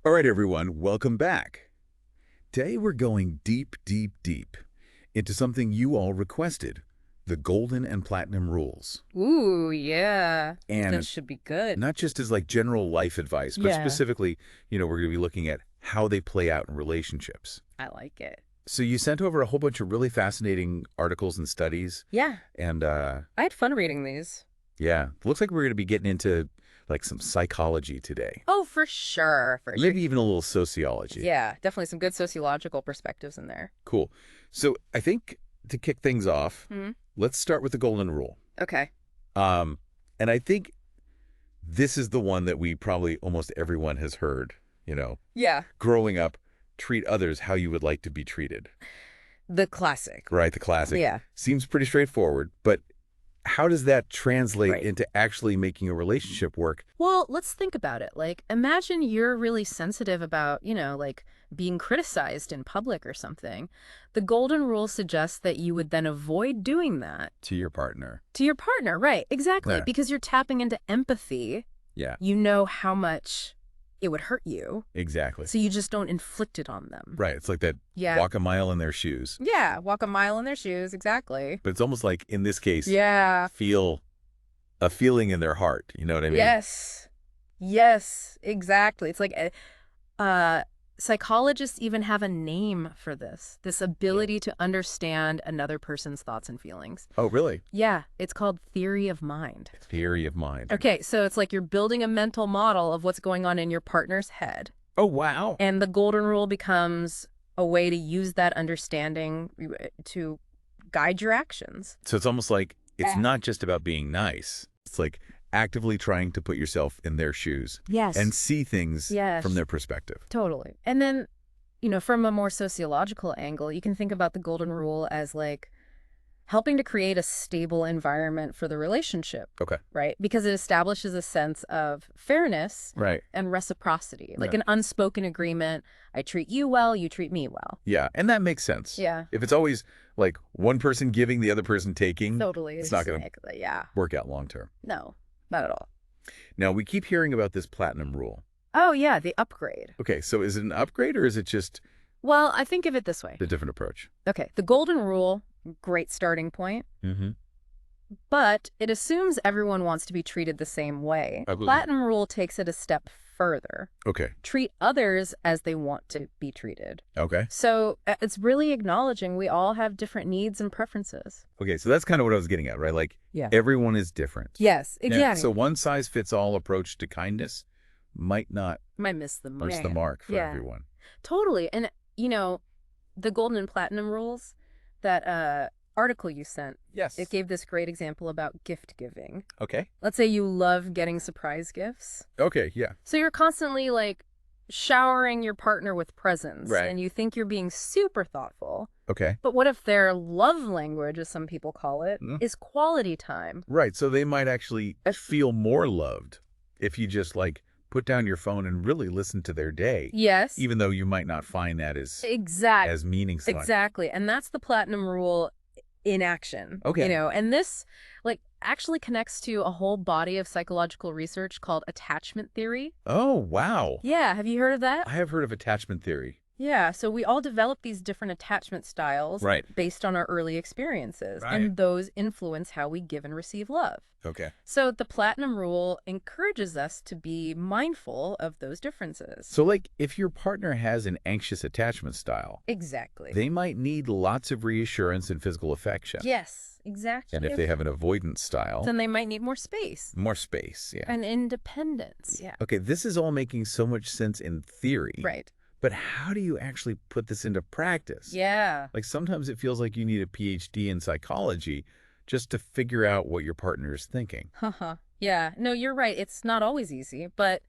All right, everyone, welcome back. Today we're going deep, deep, deep into something you all requested, the golden and platinum rules. Ooh, yeah. That And should be good. not just as like general life advice, but Yeah. specifically, we're going to be looking at how they play out in relationships. I like it. So you sent over a whole bunch of really fascinating articles and studies, Yeah. and I had fun reading these. yeah, looks like we're going to be getting into like some psychology today. Oh, for sure. For sure. Maybe even a little sociology. Yeah, definitely some good sociological perspectives in there. Cool. So I think to kick things off, Hmm. let's start with the golden rule. Okay. And I think this is the one that we probably almost everyone has heard, Yeah. growing up, treat others how you would like to be treated, The classic. right? The classic. Yeah. Seems pretty straightforward, but how does that translate Right. into actually making a relationship work? Well, let's think about it. Like, imagine you're really sensitive about, like being criticized in public or something. The golden rule suggests that you would then avoid doing that To your partner. to your partner. Right. Exactly. Yeah. Because you're tapping into empathy. Yeah, You know how much it would hurt you. exactly. So you just don't inflict it on them. Right. It's like that Yeah. walk a mile in their shoes. Yeah. Walk a mile in their shoes. Exactly. But it's almost like in this case, Yeah. feel a feeling in their heart. You know what I mean? Yes. Yes. Exactly. It's like psychologists even have a name for this ability to understand another person's thoughts and feelings. Oh, really? Yeah. It's called theory of mind. Theory of mind. Okay. So it's like you're building a mental model of what's going on in your partner's head. Oh, wow. And the golden rule becomes a way to use that understanding to guide your actions. So it's almost like it's Yeah. not just about being nice. It's like actively trying to put yourself in their shoes Yes. and see things Yes. from their perspective. Totally. And then, from a more sociological angle, you can think about the golden rule as like helping to create a stable environment for the relationship, Okay. right? Because it establishes a sense of fairness Right. and reciprocity, like Yeah. an unspoken agreement. I treat you well, you treat me well. Yeah. And that makes sense. Yeah. If it's always like one person giving, the other person taking, Totally. It's not gonna- Exactly. Yeah. work out long term. No, not at all. Now, we keep hearing about this platinum rule. Oh, yeah, the upgrade. Okay. So is it an upgrade or is it just Well, I think of it this way. a different approach? Okay, the golden rule, great starting point, Mm-hmm. but it assumes everyone wants to be treated the same way. I believe- Platinum rule takes it a step further. Okay. Treat others as they want to be treated. Okay. So it's really acknowledging we all have different needs and preferences. Okay. So that's kind of what I was getting at, right? Like Yeah. everyone is different. Yes, Yeah, exactly. so one size fits all approach to kindness might not Might miss the mark. reach the mark for Yeah. everyone. Totally. And, the golden and platinum rules, that article you sent, Yes. it gave this great example about gift giving. Okay. Let's say you love getting surprise gifts. Okay. Yeah. So you're constantly like showering your partner with presents, Right. and you think you're being super thoughtful. Okay. But what if their love language, as some people call it, Mm. is quality time? Right. So they might actually feel more loved if you just like put down your phone and really listen to their day, Yes. even though you might not find that as Exactly. meaningful. Exactly. And that's the platinum rule in action. Okay. And this actually connects to a whole body of psychological research called attachment theory. Oh, wow. Yeah. Have you heard of that? I have heard of attachment theory. Yeah, so we all develop these different attachment styles Right. based on our early experiences, Right. and those influence how we give and receive love. Okay. So the platinum rule encourages us to be mindful of those differences. So like if your partner has an anxious attachment style, Exactly. they might need lots of reassurance and physical affection. Yes, exactly. And if they have an avoidance style, then they might need more space more space. Yeah. and independence. Yeah. Okay, this is all making so much sense in theory. Right. But how do you actually put this into practice? Yeah. Like sometimes it feels like you need a PhD in psychology just to figure out what your partner is thinking. Haha. Yeah. No, you're right. It's not always easy, but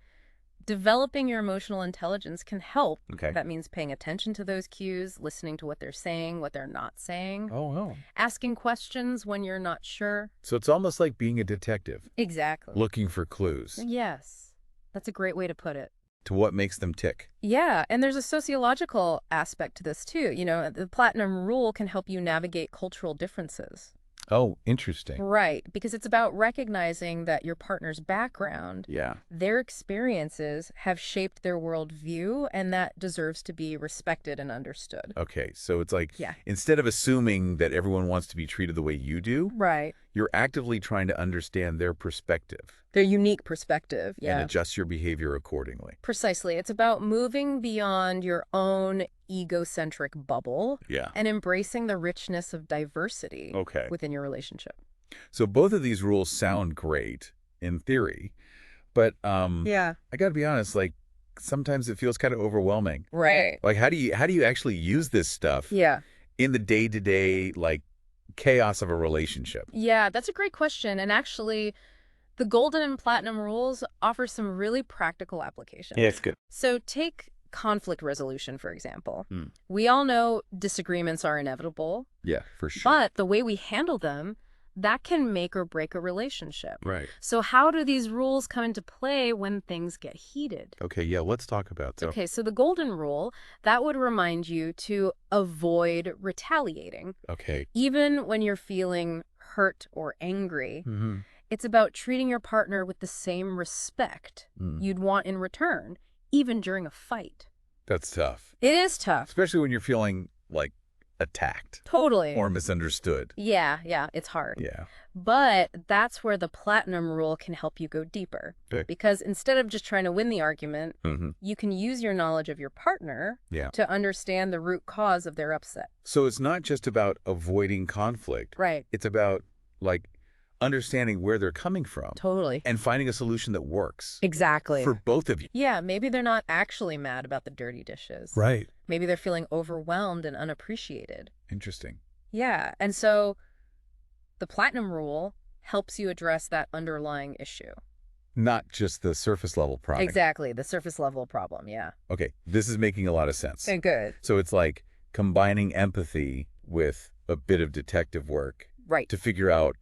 developing your emotional intelligence can help. Okay. That means paying attention to those cues, listening to what they're saying, what they're not saying, Oh, no. asking questions when you're not sure. So it's almost like being a detective, Exactly. looking for clues Yes. That's a great way to put it. to what makes them tick. Yeah, and there's a sociological aspect to this too. The platinum rule can help you navigate cultural differences. Oh, interesting. Right, because it's about recognizing that your partner's background, Yeah. their experiences have shaped their worldview, and that deserves to be respected and understood. Okay, so it's like Yeah. instead of assuming that everyone wants to be treated the way you do, Right. you're actively trying to understand their perspective Their unique perspective. and Yeah. adjust your behavior accordingly. Precisely. It's about moving beyond your own egocentric bubble Yeah. and embracing the richness of diversity Okay. within your relationship. So both of these rules sound great in theory, but Yeah. I got to be honest, like sometimes it feels kind of overwhelming. Right. Like how do you actually use this stuff Yeah. in the day-to-day like chaos of a relationship? Yeah, that's a great question. And actually, the golden and platinum rules offer some really practical applications. Yeah, it's good. So take conflict resolution, for example. Hmm. We all know disagreements are inevitable, Yeah, for sure. but the way we handle them, that can make or break a relationship. Right. So how do these rules come into play when things get heated? Okay, yeah, let's talk about that. Okay, so the golden rule, that would remind you to avoid retaliating. Okay. Even when you're feeling hurt or angry, Mm-hmm. it's about treating your partner with the same respect you'd want in return, even during a fight. That's tough. It is tough. Especially when you're feeling like attacked Totally. or misunderstood. Yeah, it's hard. Yeah. But that's where the platinum rule can help you go deeper. Okay. Because instead of just trying to win the argument, Mm-hmm. you can use your knowledge of your partner Yeah. to understand the root cause of their upset. So it's not just about avoiding conflict. Right. It's about like understanding where they're coming from Totally. and finding a solution that works Exactly. for both of you. Yeah, maybe they're not actually mad about the dirty dishes. Right. Maybe they're feeling overwhelmed and unappreciated. Interesting. Yeah, and so the platinum rule helps you address that underlying issue. Not just the surface level problem. Exactly, the surface level problem, yeah. Okay, this is making a lot of sense. Good. So it's like combining empathy with a bit of detective work Right. to figure out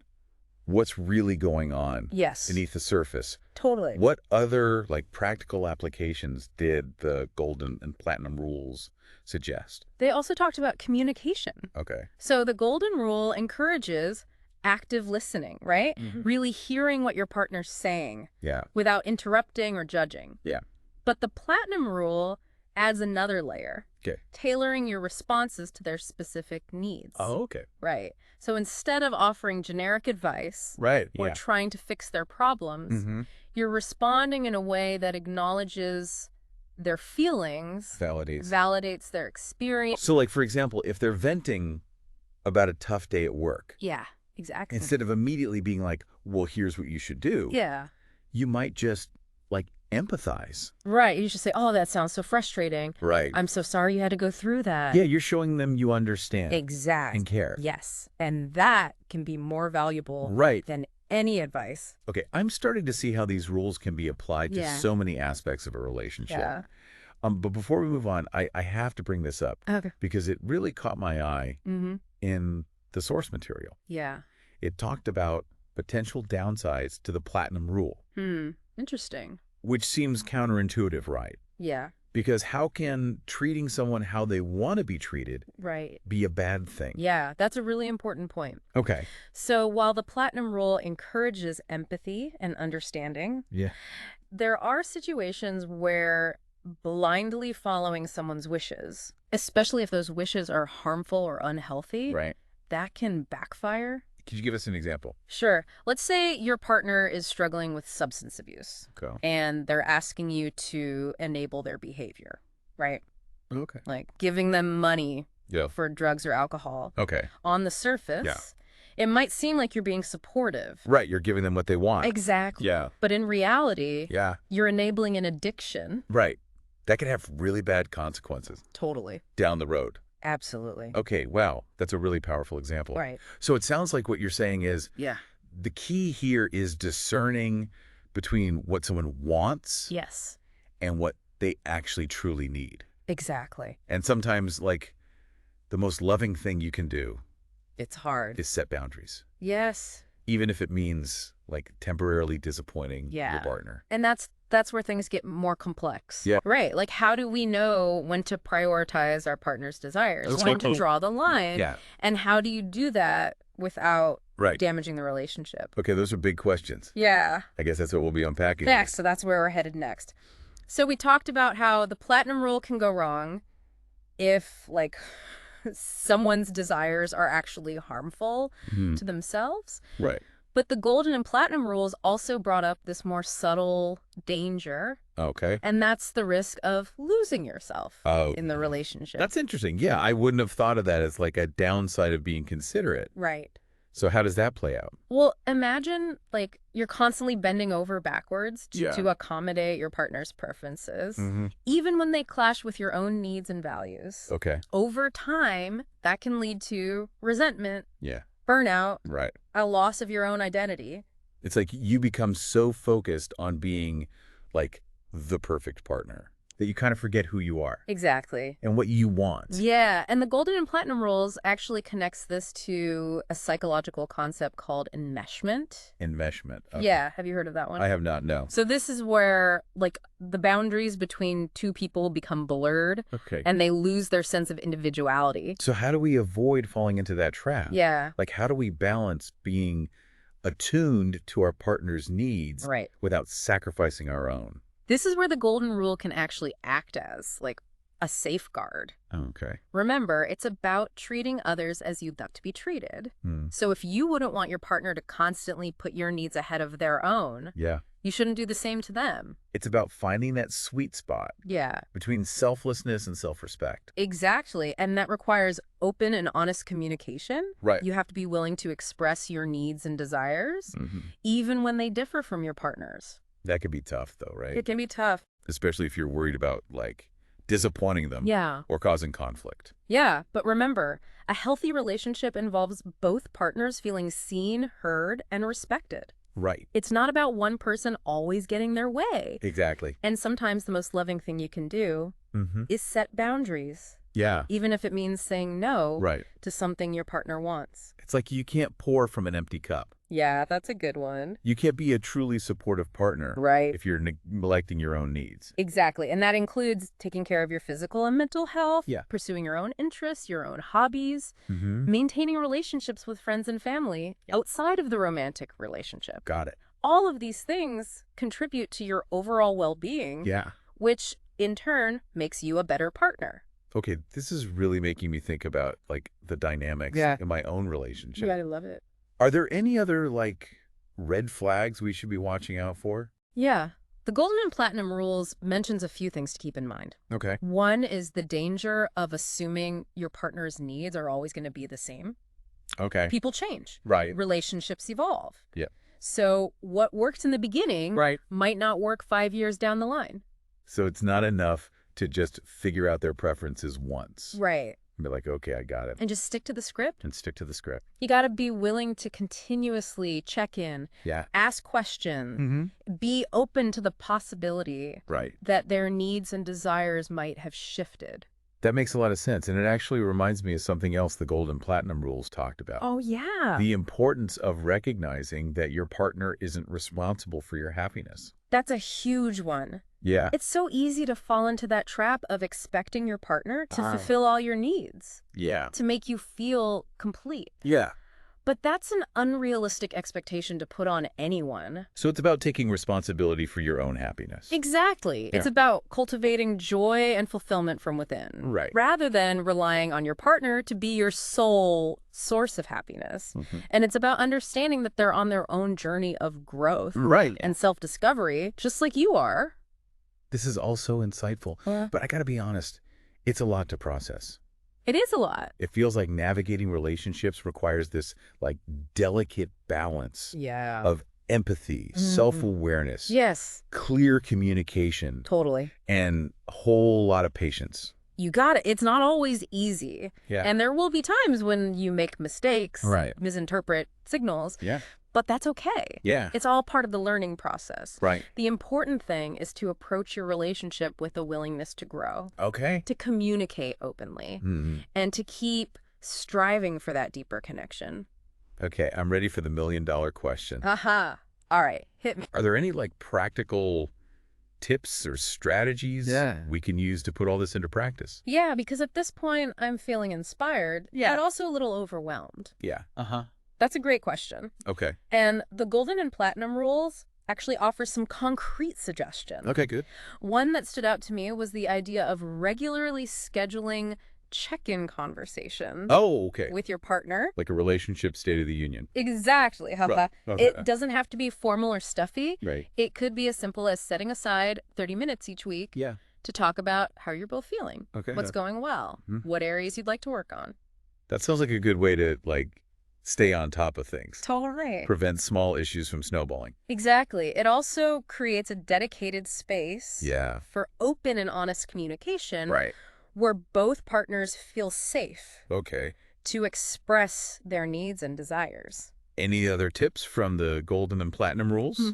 what's really going on Yes. beneath the surface. Totally. What other like practical applications did the golden and platinum rules suggest? They also talked about communication. Okay. So the golden rule encourages active listening, right? Really hearing what your partner's saying Yeah. without interrupting or judging. Yeah. But the platinum rule adds another layer, Okay. tailoring your responses to their specific needs. Oh, okay. Right. So instead of offering generic advice Right. or Yeah. trying to fix their problems, Mm-hmm. you're responding in a way that acknowledges their feelings, validates their experience. So like, for example, if they're venting about a tough day at work, Yeah, exactly. instead of immediately being like, well, here's what you should do, Yeah. you might just like empathize. Right. You should say, oh, that sounds so frustrating. Right. I'm so sorry you had to go through that. Yeah, you're showing them you understand Exactly. and care. Yes. And that can be more valuable Right. than any advice. Okay, I'm starting to see how these rules can be applied to Yeah. so many aspects of a relationship. Yeah. But before we move on, I have to bring this up Okay. because it really caught my eye Mm-hmm. in the source material. Yeah. It talked about potential downsides to the platinum rule, Interesting. which seems counterintuitive, right? Yeah. Because how can treating someone how they want to be treated Right. be a bad thing? Yeah, that's a really important point. Okay. So while the platinum rule encourages empathy and understanding, Yeah. there are situations where blindly following someone's wishes, especially if those wishes are harmful or unhealthy, Right. that can backfire. Could you give us an example? Sure. Let's say your partner is struggling with substance abuse Okay. and they're asking you to enable their behavior, right? Okay. Like giving them money Yeah. for drugs or alcohol. Okay. On the surface, it might seem like you're being supportive. Right. You're giving them what they want. Exactly. Yeah. But in reality, Yeah. you're enabling an addiction. Right. That could have really bad consequences Totally. down the road. Absolutely. Okay, wow. That's a really powerful example. Right. So it sounds like what you're saying is Yeah. the key here is discerning between what someone wants Yes. and what they actually truly need. Exactly. And sometimes, like, the most loving thing you can do It's hard. is set boundaries, Yes. even if it means, like, temporarily disappointing Yeah. your partner. And that's where things get more complex. Yeah. Right. Like, how do we know when to prioritize our partner's desires? Okay. When to draw the line? Yeah. And how do you do that without Right. damaging the relationship. Okay, those are big questions. Yeah. I guess that's what we'll be unpacking. Next, so that's where we're headed next. So we talked about how the platinum rule can go wrong if, like, someone's desires are actually harmful to themselves. Right. But the golden and platinum rules also brought up this more subtle danger, Okay. and that's the risk of losing yourself in the relationship. That's interesting. Yeah, I wouldn't have thought of that as like a downside of being considerate. Right. So how does that play out? Well, imagine, like, you're constantly bending over backwards to accommodate your partner's preferences, even when they clash with your own needs and values. Okay. Over time, that can lead to resentment, Yeah. burnout, Right. a loss of your own identity. It's like you become so focused on being like the perfect partner that you kind of forget who you are Exactly. and what you want. Yeah, and the golden and platinum rules actually connects this to a psychological concept called enmeshment. Enmeshment. Okay. Yeah, have you heard of that one? I have not, no. So this is where, like, the boundaries between two people become blurred Okay. and they lose their sense of individuality. So how do we avoid falling into that trap? Yeah. Like how do we balance being attuned to our partner's needs Right. without sacrificing our own? This is where the golden rule can actually act as, like, a safeguard. Okay. Remember, it's about treating others as you'd like to be treated. So if you wouldn't want your partner to constantly put your needs ahead of their own, Yeah. you shouldn't do the same to them. It's about finding that sweet spot Yeah, between selflessness and self-respect. exactly. And that requires open and honest communication. Right. You have to be willing to express your needs and desires, even when they differ from your partner's. That could be tough though, right? It can be tough. Especially if you're worried about like disappointing them Yeah. or causing conflict. Yeah, but remember, a healthy relationship involves both partners feeling seen, heard, and respected. Right. It's not about one person always getting their way. Exactly. And sometimes the most loving thing you can do is set boundaries, Yeah. even if it means saying no Right. to something your partner wants. It's like you can't pour from an empty cup. Yeah, that's a good one. You can't be a truly supportive partner Right. if you're neglecting your own needs. Exactly. And that includes taking care of your physical and mental health, Yeah. pursuing your own interests, your own hobbies, Mm-hmm. maintaining relationships with friends and family outside of the romantic relationship. Got it. All of these things contribute to your overall well-being, Yeah. which in turn makes you a better partner. Okay, this is really making me think about like the dynamics in my own relationship. I love it. Are there any other like red flags we should be watching out for? Yeah. The golden and platinum rules mentions a few things to keep in mind. Okay. One is the danger of assuming your partner's needs are always going to be the same. Okay. People change. Right. Relationships evolve. Yeah. So what worked in the beginning Right. might not work 5 years down the line. So it's not enough to just figure out their preferences once. Right. Be like, okay, I got it. And just stick to the script. And stick to the script. You got to be willing to continuously check in, Yeah. ask questions, be open to the possibility Right. that their needs and desires might have shifted. That makes a lot of sense. And it actually reminds me of something else the Gold and Platinum rules talked about. Oh, yeah. The importance of recognizing that your partner isn't responsible for your happiness. That's a huge one. Yeah. It's so easy to fall into that trap of expecting your partner to fulfill all your needs, Yeah. to make you feel complete. Yeah. But that's an unrealistic expectation to put on anyone. So it's about taking responsibility for your own happiness. Exactly. It's Yeah. about cultivating joy and fulfillment from within. Right. Rather than relying on your partner to be your sole source of happiness. And it's about understanding that they're on their own journey of growth Right. and self-discovery, just like you are. This is all so insightful. But I got to be honest, it's a lot to process. It is a lot. It feels like navigating relationships requires this like delicate balance Yeah. of empathy, self-awareness, Yes, clear communication, totally. and a whole lot of patience. You got it. It's not always easy. Yeah. And there will be times when you make mistakes, Right. misinterpret signals, Yeah. but that's okay. Yeah. It's all part of the learning process. Right. The important thing is to approach your relationship with a willingness to grow, Okay. to communicate openly, and to keep striving for that deeper connection. Okay, I'm ready for the $1,000,000 question. Aha. All right, hit me. Are there any like practical tips or strategies we can use to put all this into practice? Yeah, because at this point, I'm feeling inspired, Yeah. but also a little overwhelmed. Yeah. That's That's a great question. Okay. And the golden and platinum rules actually offer some concrete suggestions. Okay, good. One that stood out to me was the idea of regularly scheduling check-in conversations Oh, okay. with your partner. Like a relationship state of the union. Exactly, haha. Right. Okay. It doesn't have to be formal or stuffy. Right. It could be as simple as setting aside 30 minutes each week Yeah. to talk about how you're both feeling, Okay. what's going well, what areas you'd like to work on. That sounds like a good way to, like, stay on top of things. Totally. Prevent small issues from snowballing. Exactly. It also creates a dedicated space Yeah. for open and honest communication Right. where both partners feel safe Okay. to express their needs and desires. Any other tips from the golden and platinum rules?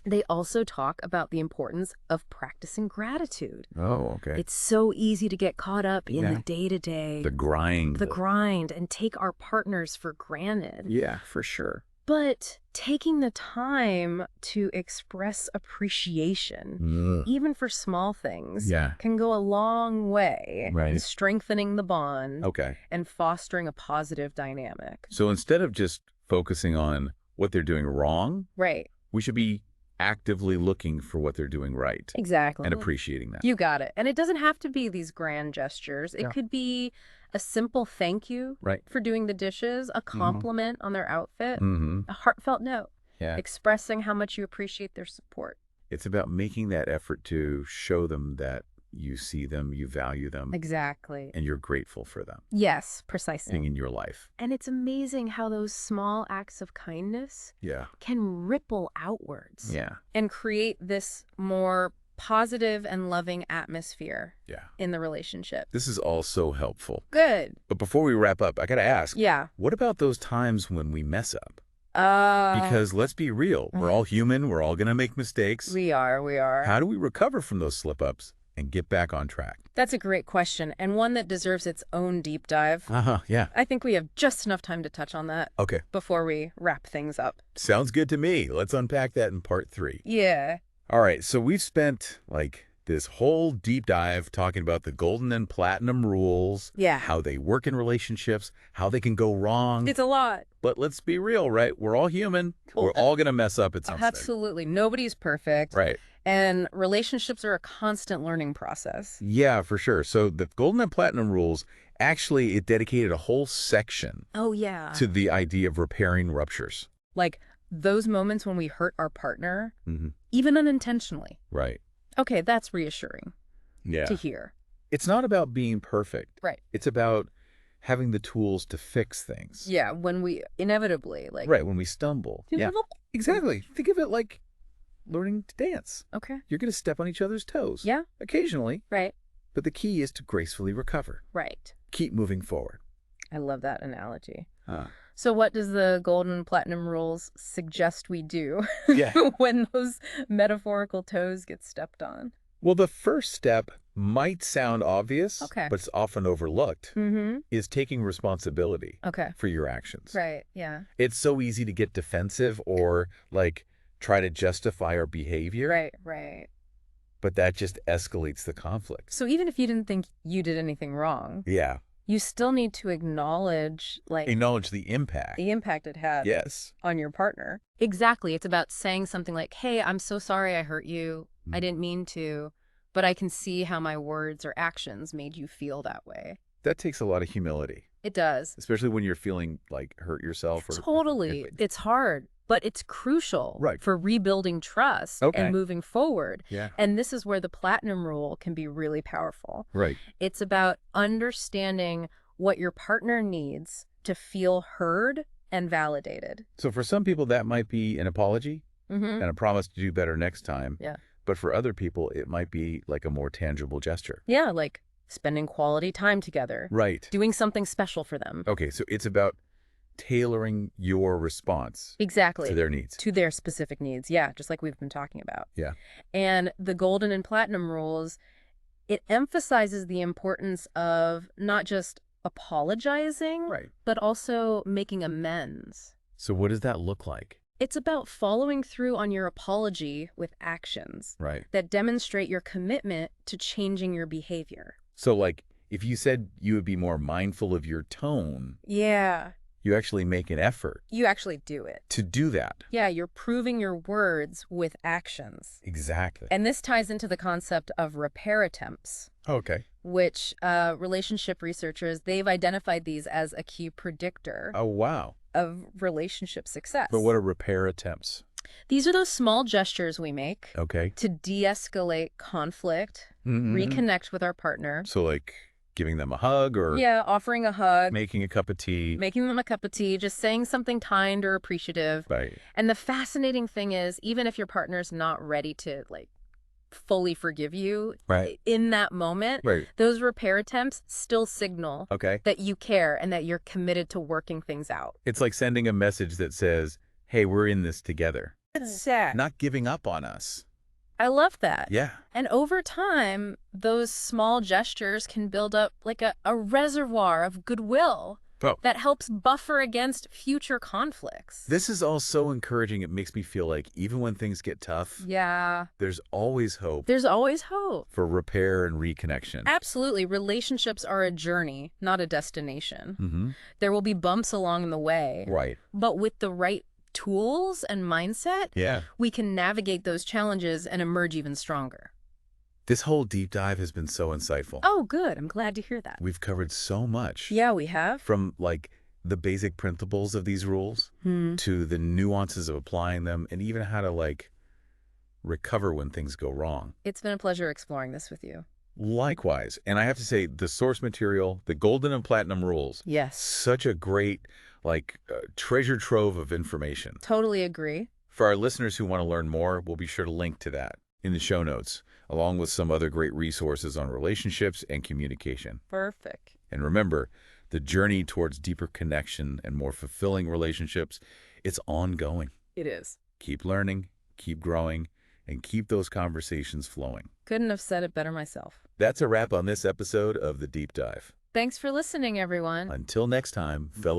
They also talk about the importance of practicing gratitude. Oh, okay. It's so easy to get caught up in the day-to-day, The grind. the grind, and take our partners for granted. Yeah, for sure. But taking the time to express appreciation, even for small things, Yeah. can go a long way Right. in strengthening the bond Okay. and fostering a positive dynamic. So instead of just focusing on what they're doing wrong, Right. we should be actively looking for what they're doing right Exactly. and appreciating that. You got it. And it doesn't have to be these grand gestures. It Yeah. could be a simple thank you Right. for doing the dishes, a compliment on their outfit, Mm-hmm. a heartfelt note, Yeah. expressing how much you appreciate their support. It's about making that effort to show them that you see them, you value them, Exactly. and you're grateful for them Yes, precisely. being in your life. And it's amazing how those small acts of kindness Yeah. can ripple outwards Yeah. and create this more positive and loving atmosphere Yeah. in the relationship. This is all so helpful. Good. But before we wrap up, I got to ask, Yeah. what about those times when we mess up? Uh, Because let's be real, we're all human, we're all going to make mistakes. we are. How do we recover from those slip-ups and get back on track? That's a great question, and one that deserves its own deep dive. Yeah. I think we have just enough time to touch on that Okay. before we wrap things up. Sounds good to me. Let's unpack that in part 3. Yeah. All right, so we've spent like this whole deep dive talking about the golden and platinum rules, Yeah. how they work in relationships, how they can go wrong. It's a lot. But let's be real, right? We're all human. We're all going to mess up at something. Absolutely. Nobody's perfect. Right. And relationships are a constant learning process. Yeah, for sure. So the golden and platinum rules, actually, it dedicated a whole section Oh, yeah. to the idea of repairing ruptures. Like those moments when we hurt our partner, Mm-hmm. even unintentionally. Right. Okay, that's reassuring Yeah. to hear. It's not about being perfect. Right. It's about having the tools to fix things. Yeah, when we inevitably, like... Right, when we stumble. Yeah, exactly. Think of it like learning to dance. Okay. You're going to step on each other's toes. Yeah. Occasionally. Right. But the key is to gracefully recover. Right. Keep moving forward. I love that analogy. Ah. So what does the golden and platinum rules suggest we do Yeah. when those metaphorical toes get stepped on? Well, the first step might sound obvious, Okay. but it's often overlooked, Mm-hmm. is taking responsibility Okay. for your actions. Right. Yeah. It's so easy to get defensive or like try to justify our behavior, Right. Right. but that just escalates the conflict. So even if you didn't think you did anything wrong, Yeah. you still need to acknowledge Acknowledge the impact. the impact it had Yes. on your partner. Exactly. It's about saying something like, hey, I'm so sorry I hurt you. I didn't mean to, but I can see how my words or actions made you feel that way. That takes a lot of humility, It does. especially when you're feeling like hurt yourself. Or Totally. It's hard, but it's crucial Right. for rebuilding trust Okay. and moving forward. Yeah. And this is where the platinum rule can be really powerful. Right. It's about understanding what your partner needs to feel heard and validated. So for some people, that might be an apology Mm-hmm. and a promise to do better next time. Yeah. But for other people, it might be like a more tangible gesture. Yeah, like spending quality time together, Right. doing something special for them. Okay, so it's about tailoring your response Exactly. to their needs. To their specific needs. Yeah, just like we've been talking about. Yeah. And the golden and platinum rules, it emphasizes the importance of not just apologizing, Right. but also making amends. So what does that look like? It's about following through on your apology with actions Right. that demonstrate your commitment to changing your behavior. So like if you said you would be more mindful of your tone, Yeah. You actually make an effort You actually do it. to do that. Yeah, you're proving your words with actions. Exactly. And this ties into the concept of repair attempts, Okay. which relationship researchers, they've identified these as a key predictor Oh, wow. of relationship success. But what are repair attempts? These are those small gestures we make Okay. to de-escalate conflict, reconnect with our partner. So like giving them a hug or Yeah, offering a hug, making a cup of tea. making them a cup of tea, just saying something kind or appreciative. Right. And the fascinating thing is, even if your partner's not ready to like fully forgive you Right. in that moment, Right. those repair attempts still signal Okay. that you care and that you're committed to working things out. It's like sending a message that says, hey, we're in this together. It's sad. Not giving up on us. I love that. Yeah. And over time, those small gestures can build up like a reservoir of goodwill Oh. that helps buffer against future conflicts. This is all so encouraging. It makes me feel like even when things get tough, Yeah. there's always hope There's always hope. for repair and reconnection. Absolutely. Relationships are a journey, not a destination. Mm-hmm. There will be bumps along the way. Right. But with the right tools and mindset, Yeah. we can navigate those challenges and emerge even stronger. This whole deep dive has been so insightful. Oh, good. I'm glad to hear that. We've covered so much. Yeah, we have. From like the basic principles of these rules to the nuances of applying them and even how to like recover when things go wrong. It's been a pleasure exploring this with you. Likewise. And I have to say the source material, the golden and platinum rules, Yes. such a great treasure trove of information. Totally agree. For our listeners who want to learn more, we'll be sure to link to that in the show notes, along with some other great resources on relationships and communication. Perfect. And remember, the journey towards deeper connection and more fulfilling relationships, it's ongoing. It is. Keep learning, keep growing, and keep those conversations flowing. Couldn't have said it better myself. That's a wrap on this episode of The Deep Dive. Thanks for listening, everyone. Until next time, fellow